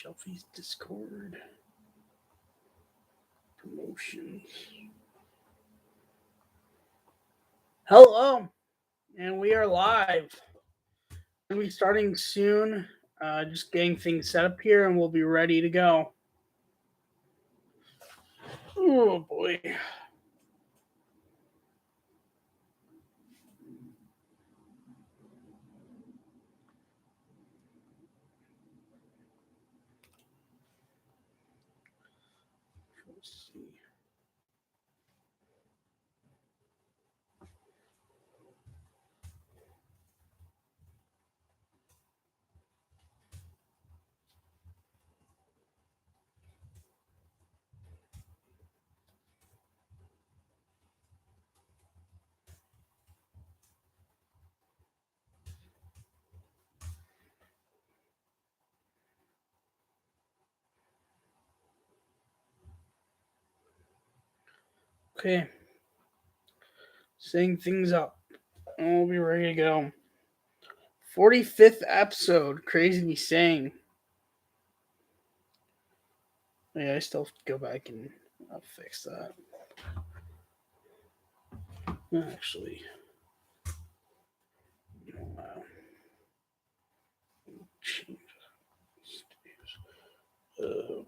Shelfie's Discord. Promotions. Hello, and we are live. We'll be starting soon. Just getting things set up here, and we'll be ready to go. Oh boy. Let's see. Okay. Setting things up. And we'll be ready to go. 45th episode. Crazy to be saying. Yeah, I still have to go back and I'll fix that. Actually. Wow. Change that.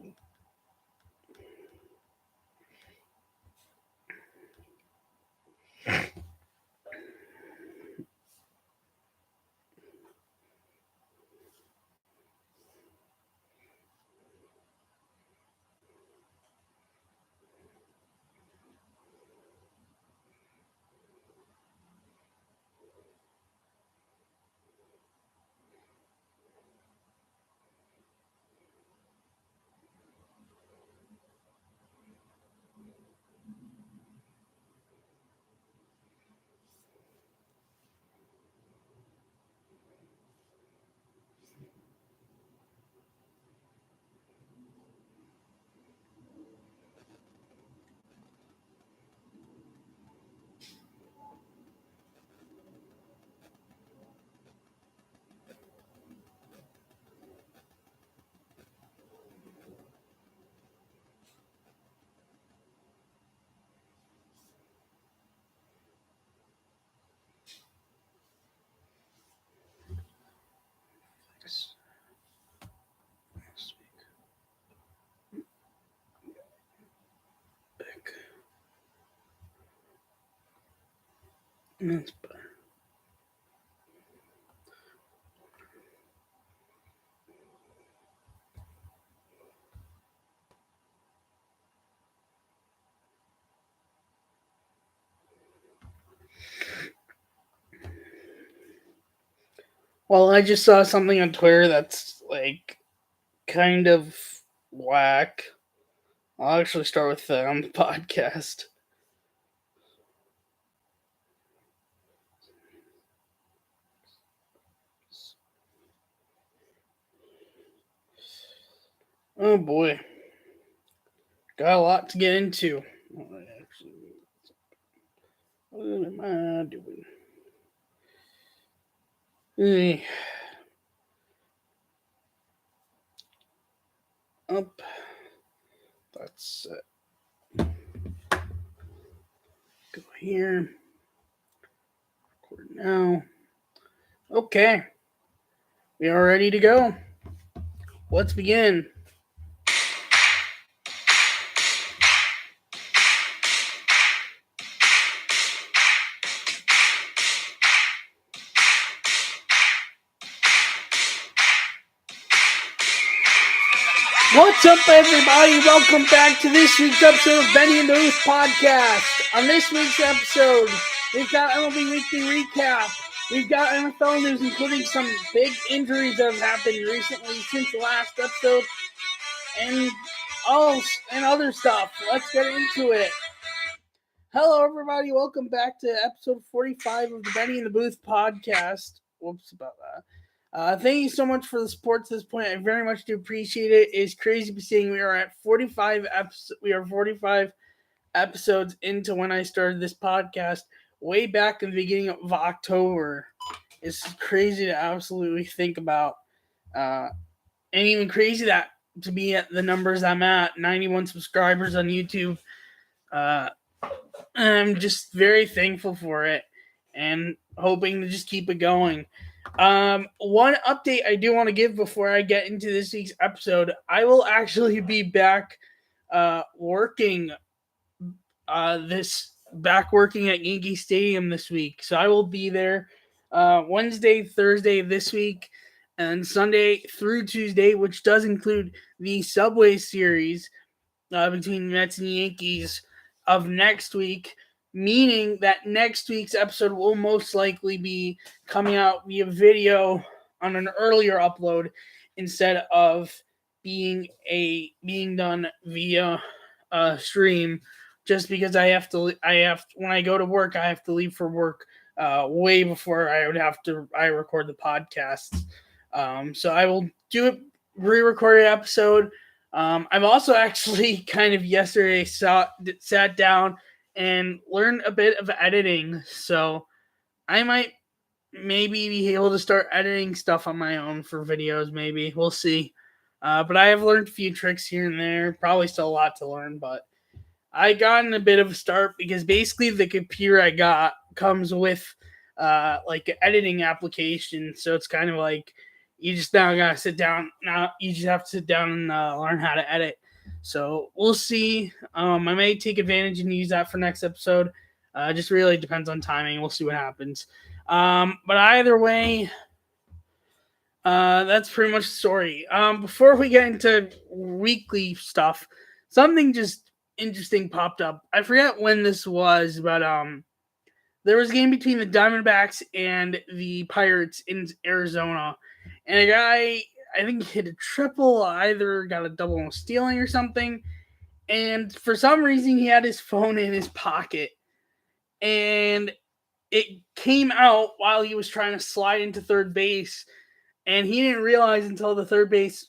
That's better. Well, I just saw something on Twitter that's like kind of whack. I'll actually start with that on the podcast. Oh boy. Got a lot to get into. What am I doing? Up. That's it. Go here. Record now. Okay. We are ready to go. Let's begin. What's up, everybody? Welcome back to this week's episode of Benny and the Booth podcast. On this week's episode, we've got MLB Weekly Recap. We've got NFL news, including some big injuries that have happened recently since the last episode, and other stuff. Let's get into it. Hello, everybody. Welcome back to episode 45 of the Benny and the Booth podcast. Whoops about that. Thank you so much for the support to this point. I very much do appreciate it. It's crazy to be seeing we are at 45 episodes. We are 45 episodes into when I started this podcast way back in the beginning of October. It's crazy to absolutely think about. And even crazy that to be at the numbers I'm at, 91 subscribers on YouTube. I'm just very thankful for it and hoping to just keep it going. One update I do want to give before I get into this week's episode, I will actually be back working working at Yankee Stadium this week. So I will be there Wednesday, Thursday this week, and Sunday through Tuesday, which does include the Subway Series between Mets and Yankees of next week, meaning that next week's episode will most likely be coming out via video on an earlier upload instead of being done via stream, just because when I go to work, I have to leave for work way before I record the podcast. So I will do a re-recorded episode. I've also actually kind of yesterday sat down and learned a bit of editing, so I might maybe be able to start editing stuff on my own for videos. Maybe we'll see. But I have learned a few tricks here and there. Probably still a lot to learn, but I got in a bit of a start because basically the computer I got comes with like an editing application, so it's kind of like you just now gotta sit down. Now you just have to sit down and learn how to edit. So we'll see. I may take advantage and use that for next episode. Just really depends on timing. We'll see what happens. But either way, that's pretty much the story. Before we get into weekly stuff, something just interesting popped up. I forget when this was, but there was a game between the Diamondbacks and the Pirates in Arizona. And a guy, I think, hit a triple, either got a double on stealing or something. And for some reason, he had his phone in his pocket. And it came out while he was trying to slide into third base. And he didn't realize until the third base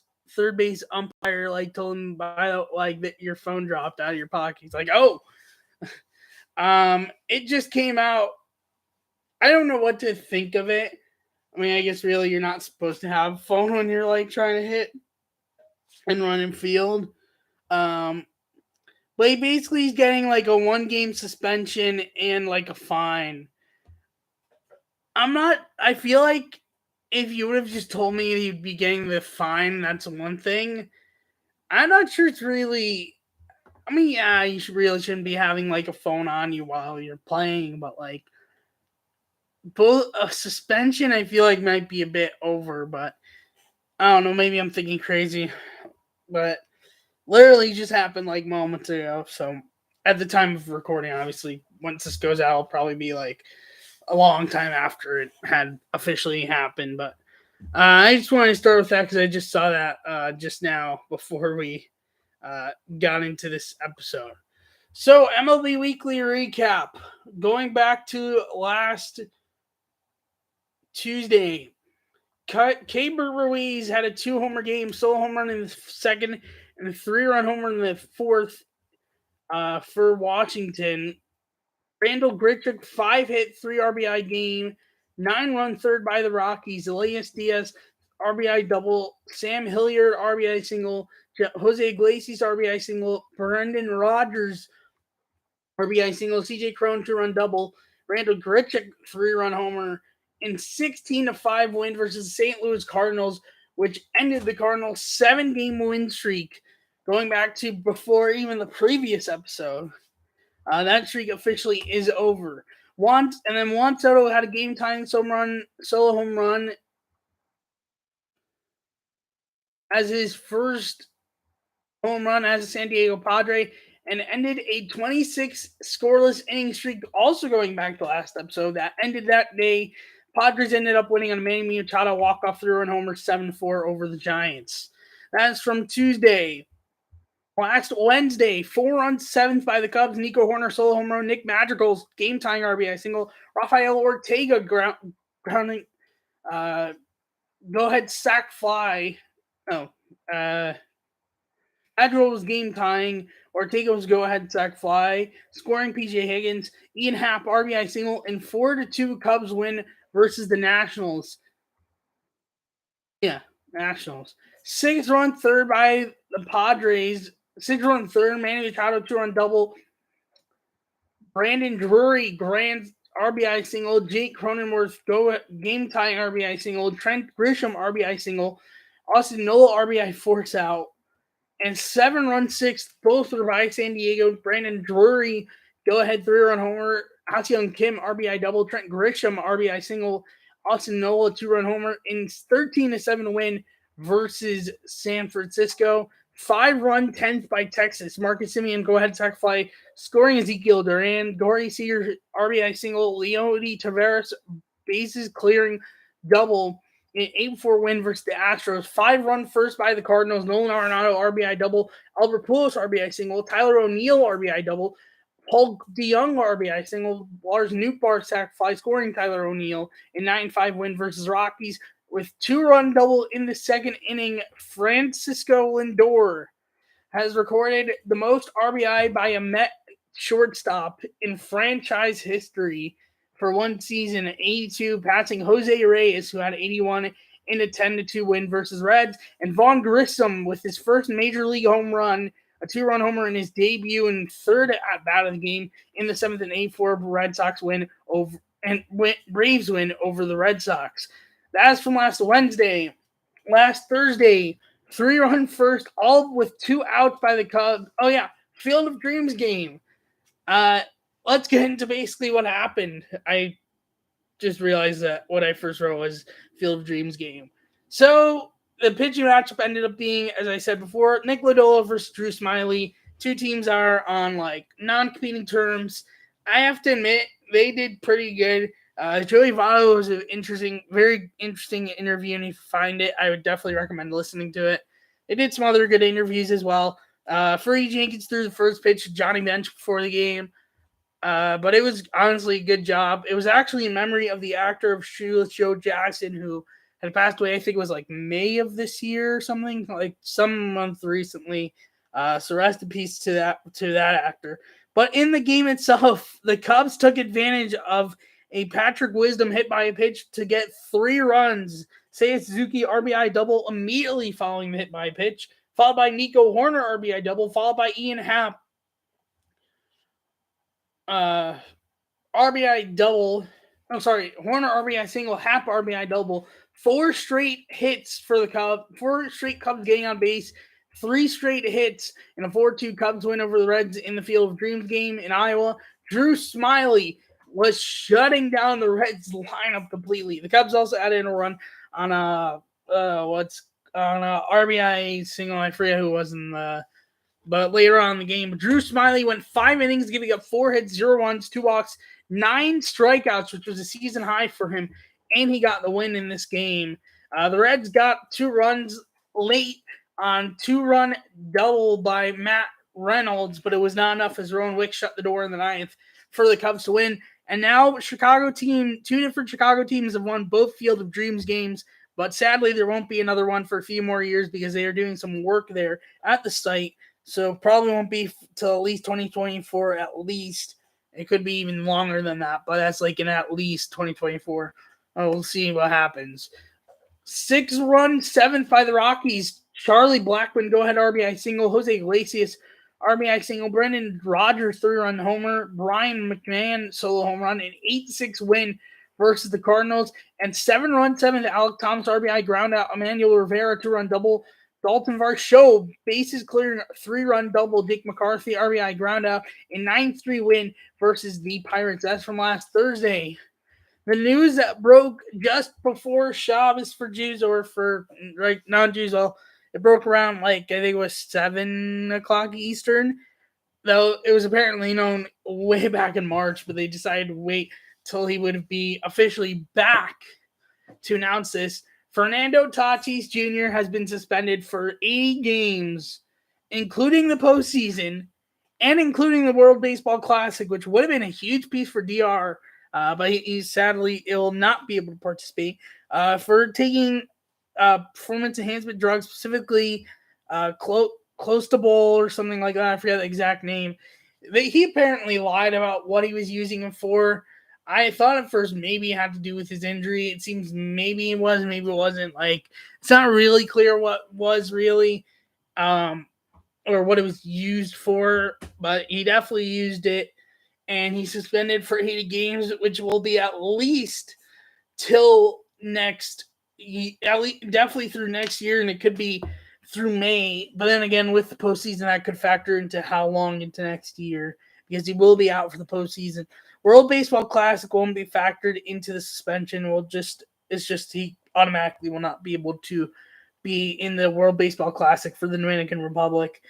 umpire told him that your phone dropped out of your pocket. He's like, oh. It just came out. I don't know what to think of it. I mean, I guess really you're not supposed to have a phone when you're trying to hit and run in field. But he's getting a 1-game suspension and a fine. I feel like if you would have just told me he'd be getting the fine, that's one thing. I'm not sure it's really. I mean, yeah, you really shouldn't be having a phone on you while you're playing, but both a suspension I feel like might be a bit over, but I don't know, maybe I'm thinking crazy. But literally just happened moments ago, so at the time of recording, obviously, once this goes out, it'll probably be a long time after it had officially happened, but I just wanted to start with that because I just saw that just now before we got into this episode. So, MLB Weekly Recap. Going back to last Tuesday, Keibert Ruiz had a 2-homer game, solo home run in the second, and a 3-run homer in the fourth for Washington. Randall Grichuk, 5-hit, 3 RBI game, 9-run third by the Rockies. Elias Diaz, RBI double. Sam Hilliard, RBI single. Jose Iglesias, RBI single. Brendan Rodgers, RBI single. CJ Cron, 2-run double. Randall Grichuk, 3-run homer. And 16-5 win versus the St. Louis Cardinals, which ended the Cardinals' 7-game win streak, going back to before even the previous episode. That streak officially is over. Juan Soto had a game-tying solo home run as his first home run as a San Diego Padre, and ended a 26 scoreless inning streak, also going back to last episode, that ended that day. Padres ended up winning on a Manny Machado walk-off 3-run homer 7-4 over the Giants. That's from Tuesday. Last Wednesday, 4-run seventh by the Cubs. Nico Horner solo home run. Nick Madrigal's game-tying RBI single. Rafael Ortega grounding go-ahead sac fly. Madrigal was game-tying. Ortega was go-ahead sac fly. Scoring PJ Higgins. Ian Happ RBI single. And 4-2 Cubs win versus the Nationals. Yeah, Nationals. 6-run third by the Padres. 6-run third, Manny Machado 2-run double. Brandon Drury grand RBI single. Jake Cronenworth game tying RBI single. Trent Grisham RBI single. Austin Nola RBI force out. And 7-run sixth, both were by San Diego. Brandon Drury go ahead 3-run homer. Ha-Seong Kim RBI double. Trent Grisham RBI single. Austin Nola 2-run homer in 13-7 win versus San Francisco. 5-run 10th by Texas. Marcus Semien go ahead sac fly, scoring Ezekiel Duran. Corey Seager RBI single. Leody Taveras bases clearing double. An 8-4 win versus the Astros. 5-run first by the Cardinals. Nolan Arenado RBI double. Albert Pujols RBI single. Tyler O'Neill RBI double. Paul DeYoung RBI single. Lars Nootbaar sac fly, scoring Tyler O'Neill. A 9-5 win versus Rockies. With 2-run double in the second inning, Francisco Lindor has recorded the most RBI by a Met shortstop in franchise history for one season, 82, passing Jose Reyes, who had 81 in a 10-2 win versus Reds, and Vaughn Grissom with his first major league home run, a 2-run homer in his debut and third at bat of the game in the 7th and 8-4 Red Sox win over and Braves win over the Red Sox. That's from last Wednesday. Last Thursday, 3-run first, all with 2 outs by the Cubs. Oh, yeah, Field of Dreams game. Let's get into basically what happened. I just realized that what I first wrote was Field of Dreams game. So the pitching matchup ended up being, as I said before, Nick Lodolo versus Drew Smyly. Two teams are on non-competing terms. I have to admit, they did pretty good. Joey Votto was an very interesting interview, and if you find it, I would definitely recommend listening to it. They did some other good interviews as well. Freddie Jenkins threw the first pitch to Johnny Bench before the game, but it was honestly a good job. It was actually in memory of the actor of Shoeless Joe Jackson, who had passed away. I think it was May of this year or something, some month recently. So rest in peace to that actor. But in the game itself, the Cubs took advantage of a Patrick Wisdom hit by a pitch to get 3 runs. Seiya Suzuki RBI double immediately following the hit by a pitch, followed by Nico Horner RBI double, followed by Ian Happ RBI double. Horner RBI single, Happ RBI double. 4 straight hits for the Cubs. 4 straight Cubs getting on base. 3 straight hits in a 4-2 Cubs win over the Reds in the Field of Dreams game in Iowa. Drew Smyly was shutting down the Reds lineup completely. The Cubs also added in a run on a RBI single. I forget who it was but later on in the game, Drew Smyly went 5 innings, giving up 4 hits, 0 runs, 2 walks, 9 strikeouts, which was a season high for him, and he got the win in this game. The Reds got 2 runs late on 2-run double by Matt Reynolds, but it was not enough as Rowan Wick shut the door in the 9th for the Cubs to win. And now two different Chicago teams have won both Field of Dreams games, but sadly there won't be another one for a few more years because they are doing some work there at the site. So probably won't be till at least 2024 at least. It could be even longer than that, but that's in at least 2024. We'll see what happens. 6-run 7th by the Rockies. Charlie Blackmon go-ahead RBI single. Jose Iglesias RBI single. Brendan Rodgers 3-run homer. Brian McMahon solo home run. An 8-6 win versus the Cardinals. And 7-run 7th Alec Thomas RBI ground out. Emmanuel Rivera 2-run double. Dalton Varsho bases clearing 3-run double. Dick McCarthy RBI ground out. A 9-3 win versus the Pirates. That's from last Thursday. The news that broke just before Shabbos for Jews or for non-Jews, it broke around I think it was 7 o'clock Eastern. Though it was apparently known way back in March, but they decided to wait till he would be officially back to announce this. Fernando Tatis Jr. has been suspended for 80 games, including the postseason and including the World Baseball Classic, which would have been a huge piece for DR. But he sadly will not be able to participate for taking performance enhancement drugs, specifically Clostebol or something like that. I forget the exact name. He apparently lied about what he was using them for. I thought at first maybe it had to do with his injury. It seems maybe it was, maybe it wasn't. Like, it's not really clear what was really, or what it was used for, but he definitely used it, and he's suspended for 80 games, which will be at least till next, at least definitely through next year, and it could be through May. But then again, with the postseason, that could factor into how long into next year, because he will be out for the postseason. World Baseball Classic won't be factored into the suspension. It's just he automatically will not be able to be in the World Baseball Classic for the Dominican Republic,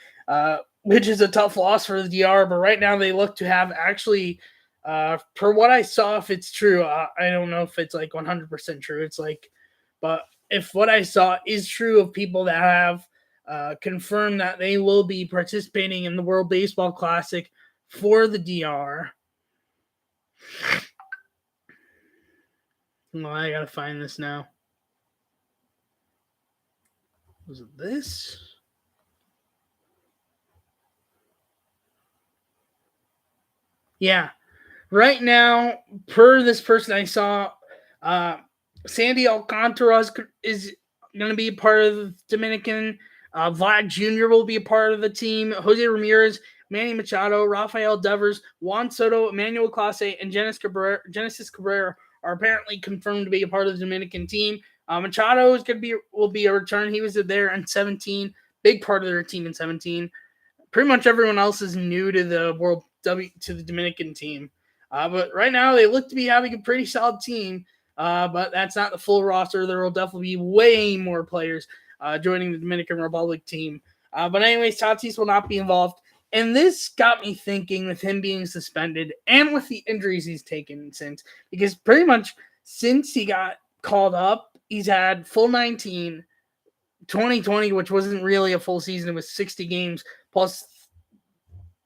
which is a tough loss for the DR. But right now they look to have actually, per what I saw, if it's true, I don't know if it's like 100% true. It's like, but if what I saw is true of people that have confirmed that they will be participating in the World Baseball Classic for the DR. Well, I gotta find this now. Was it this? Yeah. Right now, per this person I saw, Sandy Alcantara is going to be a part of the Dominican. Vlad Jr. will be a part of the team. Jose Ramirez, Manny Machado, Rafael Devers, Juan Soto, Emmanuel Clase, and Genesis Cabrera are apparently confirmed to be a part of the Dominican team. Machado will be a return. He was there in 17, big part of their team in 17. Pretty much everyone else is new to the to the Dominican team. But right now they look to be having a pretty solid team. But that's not the full roster. There will definitely be way more players joining the Dominican Republic team. But anyways, Tatis will not be involved. And this got me thinking, with him being suspended and with the injuries he's taken since, because pretty much since he got called up, he's had full 19, 2020, which wasn't really a full season. It was 60 games plus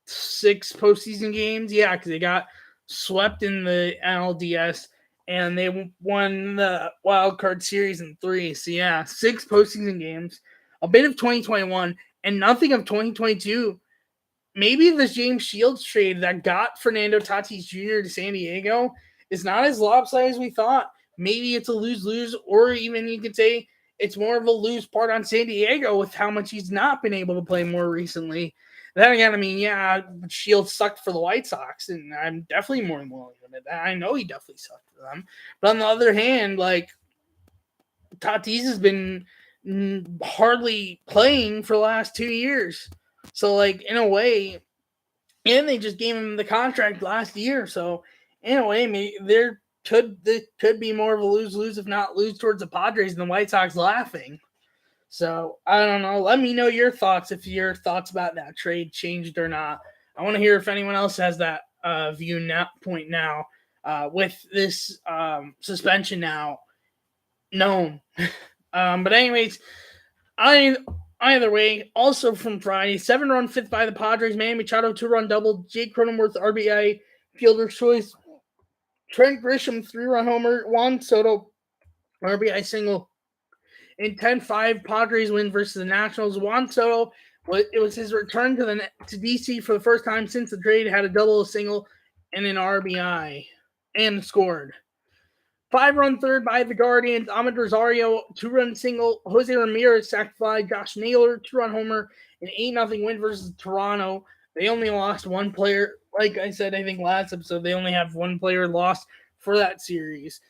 6 postseason games. Yeah, because they got swept in the NLDS and they won the wild card series in 3. So yeah, 6 postseason games, a bit of 2021, and nothing of 2022. Maybe this James Shields trade that got Fernando Tatis Jr. to San Diego is not as lopsided as we thought. Maybe it's a lose-lose, or even you could say it's more of a lose part on San Diego with how much he's not been able to play more recently. Then again, I mean, yeah, Shields sucked for the White Sox, and I'm definitely more than willing to admit that. I know he definitely sucked for them. But on the other hand, like, Tatis has been hardly playing for the last 2 years. So, like, in a way, and they just gave him the contract last year. So, in a way, maybe there could be more of a lose-lose, if not lose towards the Padres and the White Sox laughing. So, I don't know. Let me know your thoughts, if your thoughts about that trade changed or not. I want to hear if anyone else has that point now, with this suspension now known. But anyways, either way, also from Friday, 7-run fifth by the Padres, Manny Machado 2-run double, Jake Cronenworth RBI fielder's choice, Trent Grisham 3-run homer, Juan Soto RBI single. In 10-5, Padres win versus the Nationals. Juan Soto, it was his return to DC for the first time since the trade, had a double, a single, and an RBI, and scored. 5-run third by the Guardians, Ahmed Rosario, 2-run single, Jose Ramirez sac fly, Josh Naylor, 2-run homer, an 8-0 win versus Toronto. They only lost one player. Like I said, I think last episode, they only have one player lost for that series.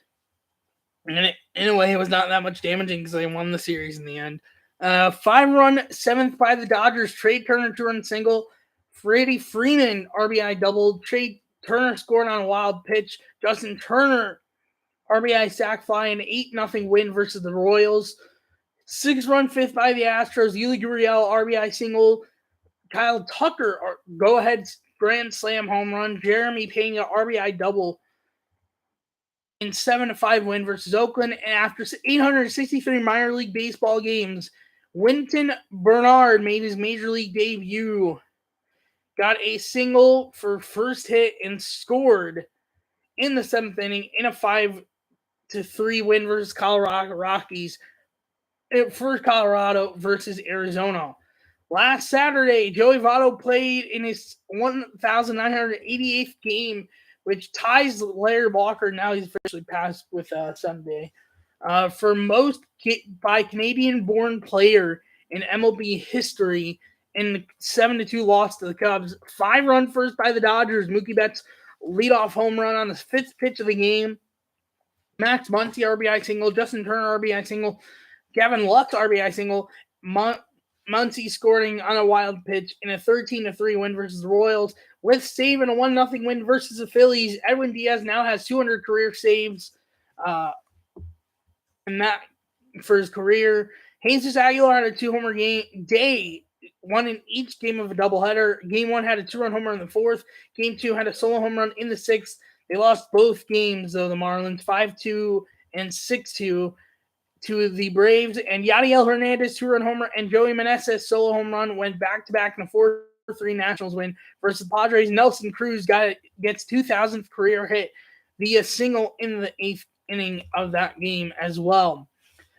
And in a way, it was not that much damaging because they won the series in the end. 5-run seventh by the Dodgers, Trey Turner 2-run single, Freddie Freeman RBI double, Trey Turner scored on a wild pitch, Justin Turner RBI sac fly, an 8-0 win versus the Royals. 6-run fifth by the Astros, Yuli Gurriel RBI single, Kyle Tucker go-ahead grand slam home run, Jeremy Pena RBI double in 7-5 win versus Oakland. And after 863 minor league baseball games, Winton Bernard made his major league debut, got a single for first hit, and scored in the 7th inning in a 5-3 win versus Colorado Rockies for Colorado versus Arizona. Last Saturday, Joey Votto played in his 1,988th game which ties Larry Walker. Now he's officially passed with Sunday. For most by Canadian-born player in MLB history in the 7-2 loss to the Cubs. 5-run first by the Dodgers. Mookie Betts leadoff home run on the 5th pitch of the game. Max Muncy RBI single. Justin Turner RBI single. Gavin Lux RBI single. Muncy scoring on a wild pitch in a 13-3 win versus the Royals. With save and a 1-0 win versus the Phillies, Edwin Diaz now has 200 career saves. And that for his career. Jesus Aguilar had a 2-homer day, one in each game of a doubleheader. Game 1 had a 2-run homer in the 4th. Game 2 had a solo home run in the 6th. They lost both games, though, the Marlins, 5-2 and 6-2 to the Braves. And Yadiel Hernandez, 2-run homer, and Joey Meneses, solo home run, went back-to-back in a 4-3 Nationals win versus the Padres. Nelson Cruz gets 2,000th career hit via single in the 8th inning of that game as well.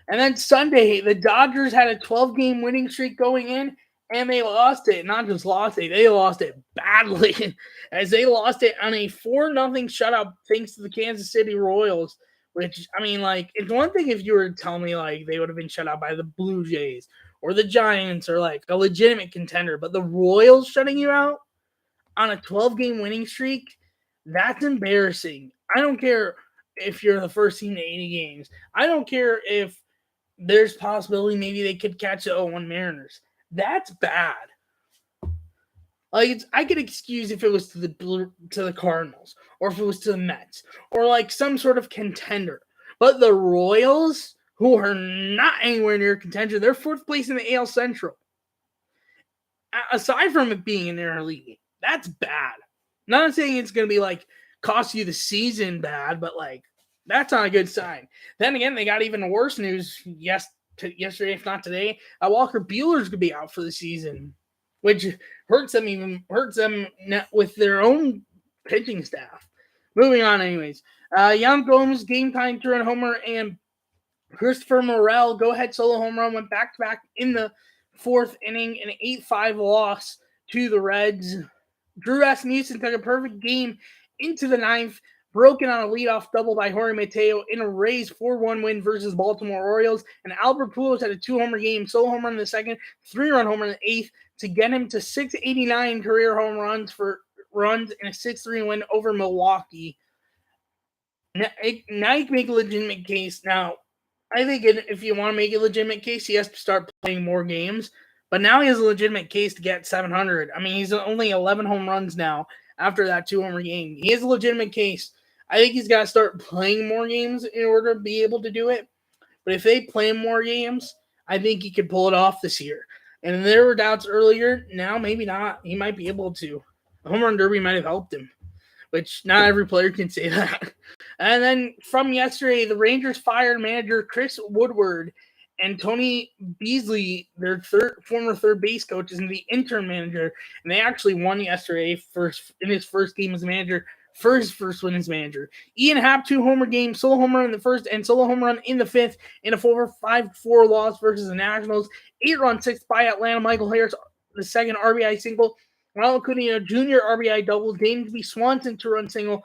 And then Sunday, the Dodgers had a 12-game winning streak going in, and they lost it. Not just lost it, they lost it badly, as they lost it on a 4-0 shutout thanks to the Kansas City Royals, which, I mean, like, it's one thing if you were to tell me, like, they would have been shut out by the Blue Jays or the Giants or, like, a legitimate contender, but the Royals shutting you out on a 12-game winning streak, that's embarrassing. I don't care if you're the first team to 80 games. I don't care if there's possibility maybe they could catch the 0-1 Mariners. That's bad. Like, I could excuse if it was to the Cardinals, or if it was to the Mets, or like some sort of contender. But the Royals, who are not anywhere near contention, they're 4th place in the AL Central. Aside from it being an interleague, that's bad. Not saying it's going to be like cost you the season bad, but like that's not a good sign. Then again, they got even worse news yesterday, if not today. Walker Buehler's going to be out for the season, which hurts them with their own pitching staff. Moving on, anyways. Yan Gomes, game time 2-run homer, and Christopher Morel, go-ahead solo home run, went back-to-back in the 4th inning, an 8-5 loss to the Reds. Drew Asmussen took a perfect game into the 9th, broken on a leadoff double by Jorge Mateo in a Rays 4-1 win versus Baltimore Orioles. And Albert Pujols had a 2-homer game, solo home run in the 2nd, 3-run homer in the 8th to get him to 689 career home runs in a 6-3 win over Milwaukee. Now you can make a legitimate case. Now, I think if you want to make a legitimate case, he has to start playing more games. But now he has a legitimate case to get 700. I mean, he's only 11 home runs now after that 2-homer game. He has a legitimate case. I think he's got to start playing more games in order to be able to do it. But if they play more games, I think he could pull it off this year. And there were doubts earlier. Now, maybe not. He might be able to. The home run derby might have helped him, which not every player can say that. And then from yesterday, the Rangers fired manager Chris Woodward and Tony Beasley, their former third base coaches, and the interim manager. And they actually won yesterday in his first game as manager. First win as manager. Ian Happ, 2-homer game, solo home run in the 1st and solo home run in the 5th in a 5-4 loss versus the Nationals. 8-run 6th by Atlanta. Michael Harris, the 2nd RBI single. Ronald Acuna Jr. RBI double. Dansby Swanson 2-run single.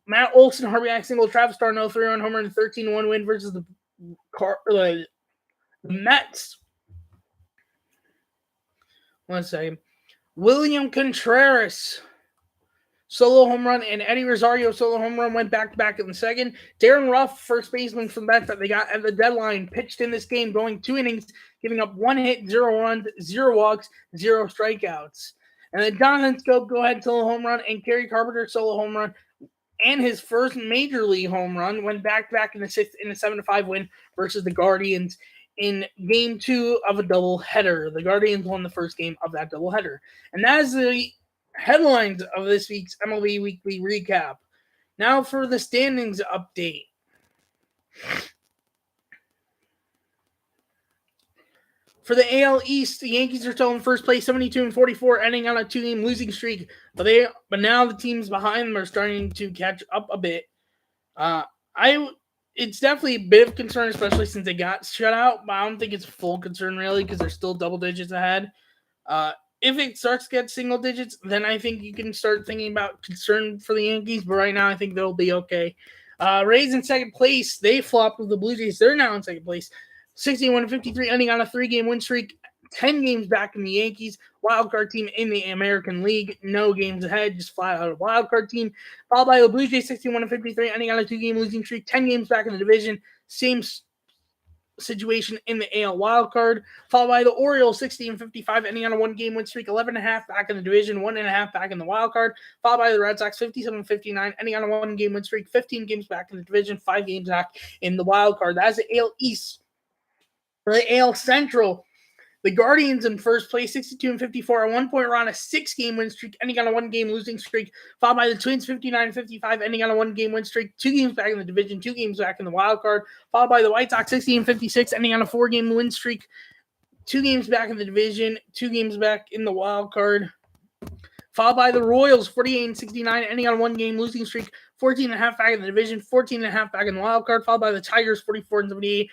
Matt Olson RBI single. Travis d'Arnaud 3-run homer in a 13-1 win versus the Mets. 1 second. William Contreras, solo home run, and Eddie Rosario solo home run went back-to-back in the 2nd. Darren Ruff, first baseman from the Mets that they got at the deadline, pitched in this game, going 2 innings, giving up 1 hit, 0 runs, 0 walks, 0 strikeouts. And then Jonathan Scope, go-ahead solo home run, and Kerry Carpenter solo home run, and his first major league home run went back-to-back in the 6th in a 7-5 win versus the Guardians in game 2 of a doubleheader. The Guardians won the first game of that doubleheader. And that is the headlines of this week's MLB Weekly Recap. Now for the standings update. For the AL East, the Yankees are still in first place, 72-44, ending on a 2-game losing streak. But now the teams behind them are starting to catch up a bit. It's definitely a bit of concern, especially since they got shut out. But I don't think it's full concern really, because they're still double digits ahead. if it starts to get single digits, then I think you can start thinking about concern for the Yankees. But right now, I think they'll be okay. Rays in second place. They flopped with the Blue Jays. They're now in second place. 61-53, ending on a 3-game win streak. 10 games back in the Yankees. Wild card team in the American League. No games ahead. Just flat out a wild card team. Followed by the Blue Jays 61-53, ending on a 2-game losing streak. 10 games back in the division. Same situation in the AL wildcard, followed by the Orioles 60-55, ending on a 1-game win streak, 11.5 back in the division, 1.5 back in the wildcard, followed by the Red Sox 57-59, ending on a 1-game win streak, 15 games back in the division, 5 games back in the wildcard. That's the AL East. For the AL Central, the Guardians in first place, 62-54, a 1-point run, a 6-game win streak, ending on a 1-game losing streak, followed by the Twins 59-55, ending on a 1-game win streak, 2 games back in the division, 2 games back in the wild card, followed by the White Sox 60-56, ending on a 4-game win streak, 2 games back in the division, 2 games back in the wild card, followed by the Royals 48-69, ending on a 1-game losing streak, 14.5 back in the division, 14.5 back in the wild card, followed by the Tigers 44-78.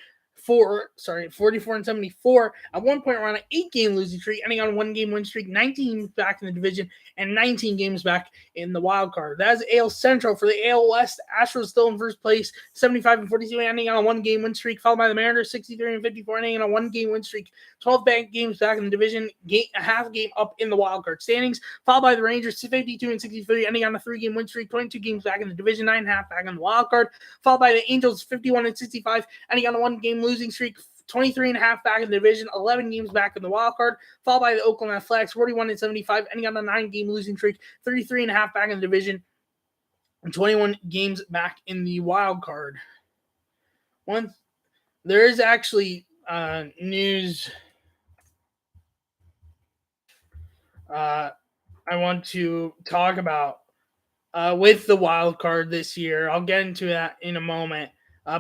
44-74, a 1-point run, an 8-game losing streak, ending on a 1-game win streak, 19 back in the division, and 19 games back in the wild card. That's AL Central. For the AL West, Astros still in first place, 75-42, ending on a 1-game win streak, followed by the Mariners 63-54, ending on a 1-game win streak, 12 games back in the division, a half game up in the wild card standings, followed by the Rangers 52-63, ending on a 3-game win streak, 22 games back in the division, 9.5 back in the wild card, followed by the Angels 51-65, ending on a 1-game losing streak, 23.5 back in the division, 11 games back in the wild card, followed by the Oakland Athletics 41-75, ending on a 9-game losing streak, 33.5 back in the division, and 21 games back in the wild card. There is actually news I want to talk about with the wild card this year. I'll get into that in a moment.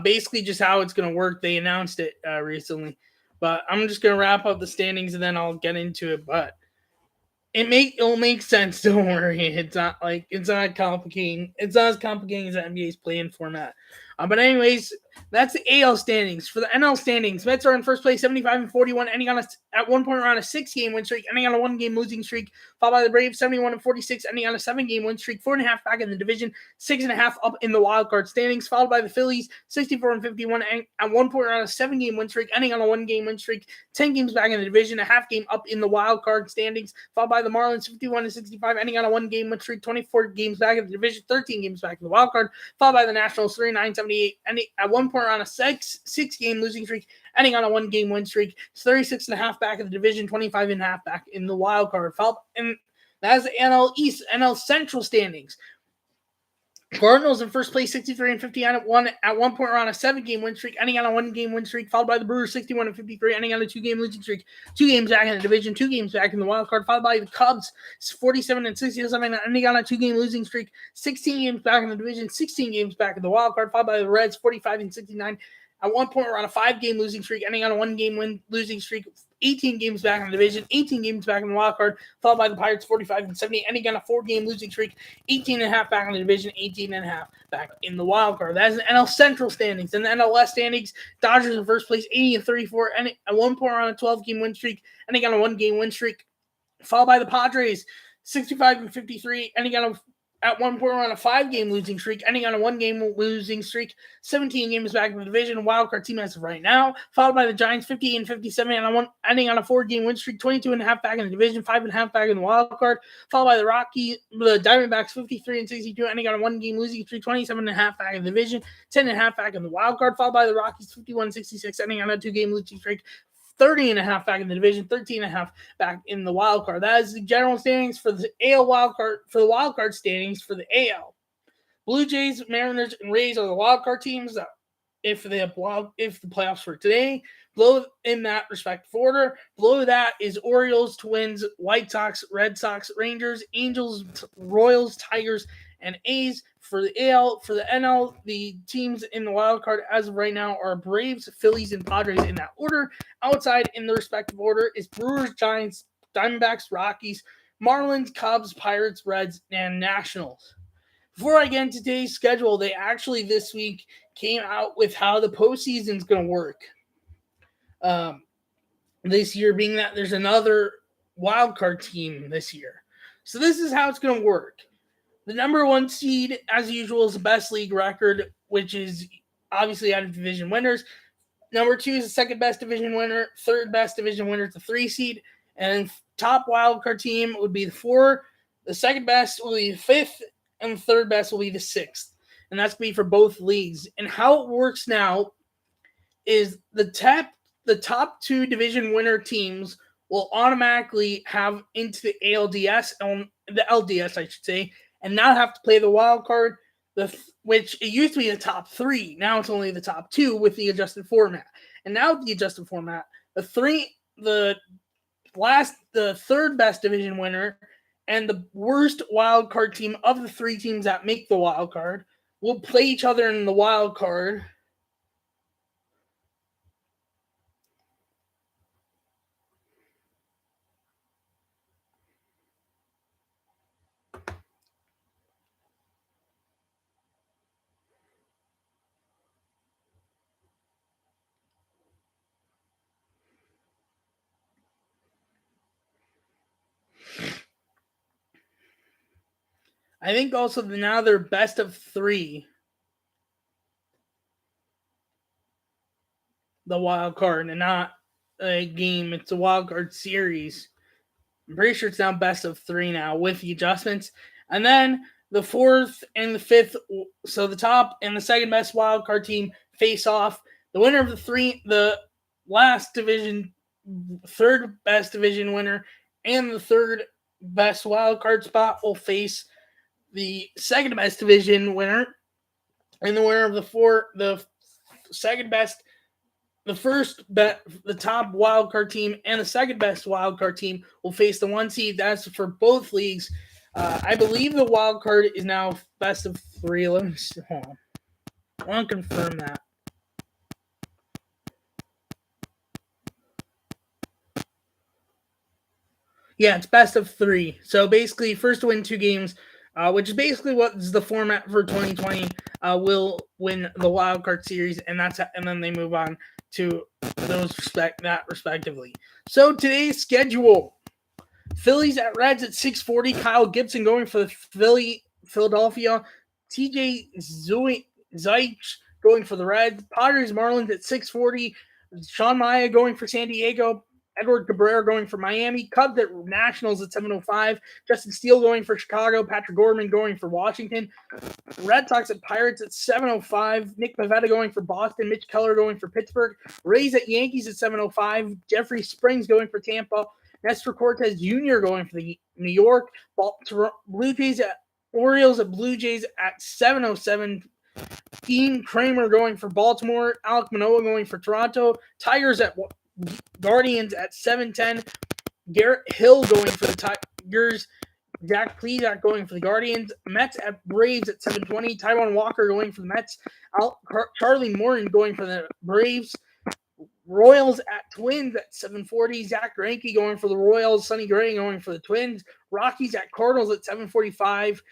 Basically, just how it's going to work. They announced it recently, but I'm just going to wrap up the standings and then I'll get into it. But it'll make sense. Don't worry. It's not complicating. It's not as complicating as the NBA's playing format. But anyways, that's the AL standings. For the NL standings, Mets are in first place, 75-41, ending on at 1 point around a 6-game win streak, ending on a 1-game losing streak, followed by the Braves, 71-46, ending on a 7-game win streak, 4.5 back in the division, 6.5 up in the wild card standings, followed by the Phillies, 64-51, at 1 point around a 7-game win streak, ending on a 1-game win streak, 10 games back in the division, a half game up in the wild card standings, followed by the Marlins, 51-65, ending on a 1-game win streak, 24 games back in the division, 13 games back in the wild card, followed by the Nationals, 39-78, ending at 1 point around a 6-game losing streak, ending on a 1-game win streak, 36.5 back in the division, 25.5 back in the wild card. And that's the NL East, NL Central standings. Cardinals in first place, 63-50 at 1 point around a 7-game win streak, ending on a 1-game win streak, followed by the Brewers 61-53, ending on a 2-game losing streak, 2 games back in the division, 2 games back in the wild card, followed by the Cubs 47-67, ending on a 2-game losing streak, 16 games back in the division, 16 games back in the wild card, followed by the Reds 45-69, at 1 point around a 5-game losing streak, ending on a 1-game losing streak, 18 games back in the division, 18 games back in the wild card, followed by the Pirates 45-70, ending on a 4-game losing streak, 18.5 back in the division, 18.5 back in the wild card. That is the NL Central standings. In the NL West standings, Dodgers in first place, 80-34, ending at 1 point around a 12-game win streak, ending on a 1-game win streak, followed by the Padres 65-53, ending on at 1 point around a 5-game losing streak, ending on a 1-game losing streak, 17 games back in the division, wildcard team as of right now, followed by the Giants 50-57, ending on a 4-game win streak, 22.5 back in the division, 5.5 back in the wildcard, followed by the Diamondbacks 53-62, ending on a 1-game losing streak, 27.5 back in the division, 10.5 back in the wildcard, followed by the Rockies 51-66, ending on a 2-game losing streak, 30.5 back in the division, 13.5 back in the wild card. That is the general standings for the AL wild card. For the wild card standings for the AL, Blue Jays, Mariners, and Rays are the wild card teams. If the playoffs were today, below in that respective order. Below that is Orioles, Twins, White Sox, Red Sox, Rangers, Angels, Royals, Tigers, and A's. For the AL, for the NL, the teams in the wild card as of right now are Braves, Phillies, and Padres in that order. Outside in the respective order is Brewers, Giants, Diamondbacks, Rockies, Marlins, Cubs, Pirates, Reds, and Nationals. Before I get into today's schedule, they actually this week came out with how the postseason is going to work. This year being that there's another wild card team this year. So this is how it's going to work. The number one seed, as usual, is the best league record, which is obviously out of division winners. Number two is the second best division winner. Third best division winner is the 3 seed. And top wild card team would be the 4. The second best will be the 5th. And the third best will be the 6th. And that's going to be for both leagues. And how it works now is the top 2 division winner teams will automatically have into the ALDS, the LDS, I should say, and not have to play the wild card, which it used to be the top 3. Now it's only the top 2 with the adjusted format. And now with the adjusted format, the third best division winner and the worst wild card team of the 3 teams that make the wild card will play each other in the wild card. I think also now they're best of 3. The wild card and not a game. It's a wild card series. I'm pretty sure it's now best of 3 now with the adjustments. And then the 4th and the 5th, so the top and the second best wild card team face off. The winner of the last division, third best division winner, and the third best wild card spot will face the second best division winner, and the winner of the second best, the top wild card team, and the second best wild card team will face the 1 seed. That's for both leagues. I believe the wild card is now best of 3. Let me see. Hold on. I want to confirm that. Yeah, it's best of 3. So basically, first to win 2 games, which is basically what is the format for 2020, will win the wild card series, and then they move on to respectively. So today's schedule: Phillies at Reds at 6:40. Kyle Gibson going for the Philadelphia. TJ Zeich going for the Reds. Padres Marlins at 6:40. Sean Maya going for San Diego. Edward Cabrera going for Miami. Cubs at Nationals at 7:05. Justin Steele going for Chicago. Patrick Gorman going for Washington. Red Sox at Pirates at 7:05. Nick Pivetta going for Boston. Mitch Keller going for Pittsburgh. Rays at Yankees at 7:05. Jeffrey Springs going for Tampa. Nestor Cortez Jr. going for the New York. Blue Jays at Orioles at Blue Jays at 7:07. Dean Kramer going for Baltimore. Alek Manoah going for Toronto. Tigers at Guardians at 7:10. Garrett Hill going for the Tigers. Zach Plesac going for the Guardians. Mets at Braves at 7:20. Taijuan Walker going for the Mets. Charlie Morton going for the Braves. Royals at Twins at 7:40. Zach Greinke going for the Royals. Sonny Gray going for the Twins. Rockies at Cardinals at 7:45.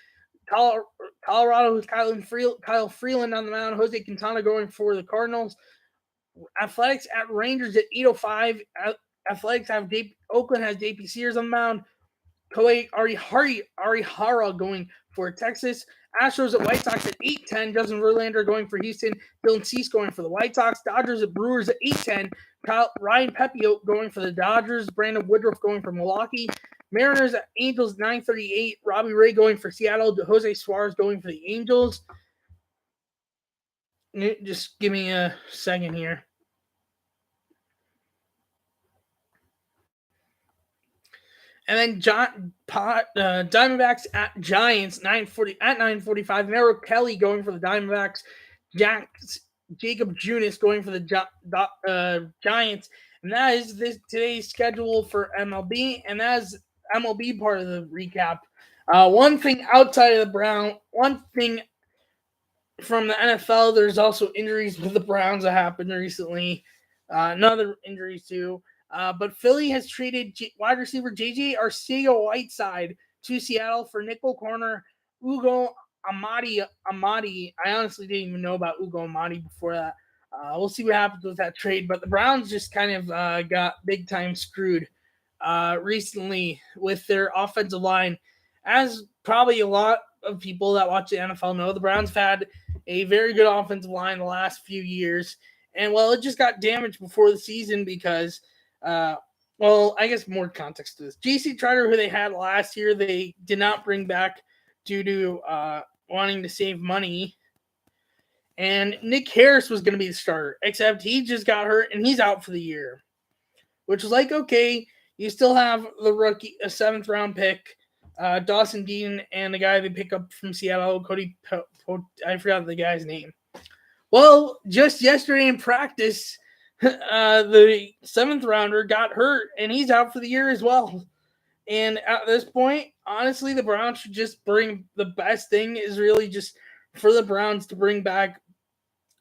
Colorado, Kyle Freeland on the mound. Jose Quintana going for the Cardinals. Athletics at Rangers at 8:05. Athletics have Oakland has JP Sears on the mound. Kohei Arihara going for Texas. Astros at White Sox at 8:10. Justin Verlander going for Houston. Dylan Cease going for the White Sox. Dodgers at Brewers at 8:10. Ryan Pepiot going for the Dodgers. Brandon Woodruff going for Milwaukee. Mariners at Angels at 9:38. Robbie Ray going for Seattle. Jose Suarez going for the Angels. Just give me a second here. And then Diamondbacks at Giants 9:45. Merrill Kelly going for the Diamondbacks. Jacob Junis going for the Giants. And that is today's schedule for MLB. And that is MLB part of the recap. One thing outside of the one thing from the NFL, there's also injuries with the Browns that happened recently. Another injuries too. But Philly has traded wide receiver J.J. Arcega-Whiteside to Seattle for nickel corner Ugo Amadi. I honestly didn't even know about Ugo Amadi before that. We'll see what happens with that trade. But the Browns just kind of got big time screwed recently with their offensive line. As probably a lot of people that watch the NFL know, the Browns have had a very good offensive line the last few years. And, well, it just got damaged before the season because, I guess more context to this. J.C. Tretter, who they had last year, they did not bring back due to wanting to save money. And Nick Harris was going to be the starter, except he just got hurt and he's out for the year. Which was like, okay, you still have the rookie, a 7th-round pick, Dawson Dean, and the guy they pick up from Seattle, I forgot the guy's name. Well, just yesterday in practice, the 7th-rounder got hurt, and he's out for the year as well. And at this point, honestly, the Browns should just bring – the best thing is really just for the Browns to bring back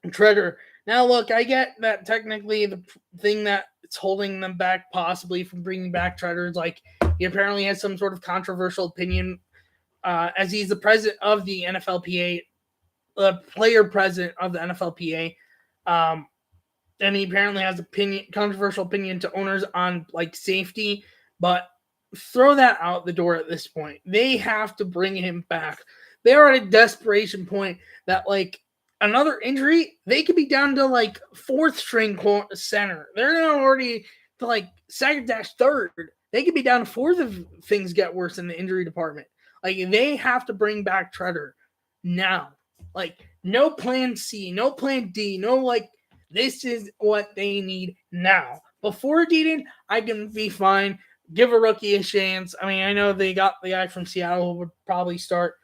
Tretter. Now, look, I get that technically the thing that it's holding them back possibly from bringing back Tretter is like he apparently has some sort of controversial opinion as he's the president of the NFLPA, the player president of the NFLPA. And he apparently has controversial opinion to owners on like safety, but throw that out the door at this point. They have to bring him back. They are at a desperation point that like another injury, they could be down to like 4th-string center. They're not already to like 2nd-3rd. They could be down to 4th if things get worse in the injury department. Like they have to bring back Tretter now. Like no plan C, no plan D, no like this is what they need now. Before Deaton, I can be fine. Give a rookie a chance. I mean, I know they got the guy from Seattle who would probably start,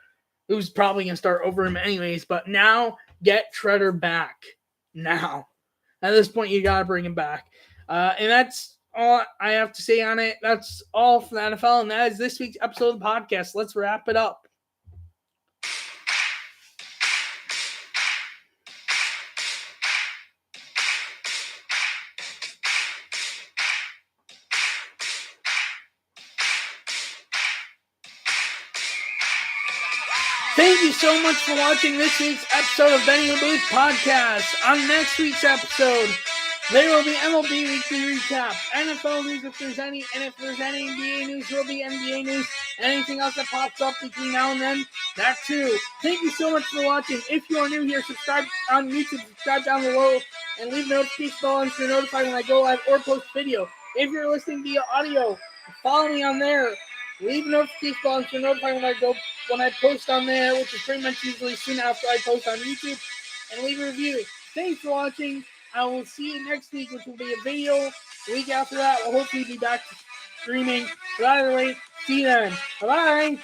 who's probably going to start over him anyways, but now get Tretter back now. At this point, you got to bring him back. And that's all I have to say on it. That's all for the NFL, and that is this week's episode of the podcast. Let's wrap it up. Thank you so much for watching this week's episode of Benny the Booth Podcast. On next week's episode, there will be MLB Weekly Recap, NFL news if there's any, and if there's any NBA news, there will be NBA news, and anything else that pops up between now and then, that too. Thank you so much for watching. If you are new here, subscribe on YouTube, subscribe down below, and leave a notification bell on so you're notified when I go live or post video. If you're listening via audio, follow me on there. Leave a notification bell on so you're notified when I post on there, which is pretty much usually soon after I post on YouTube, and leave a review. Thanks for watching. I will see you next week, which will be a video. The week after that, we'll hopefully be back to streaming. But either way, see you then. Bye-bye.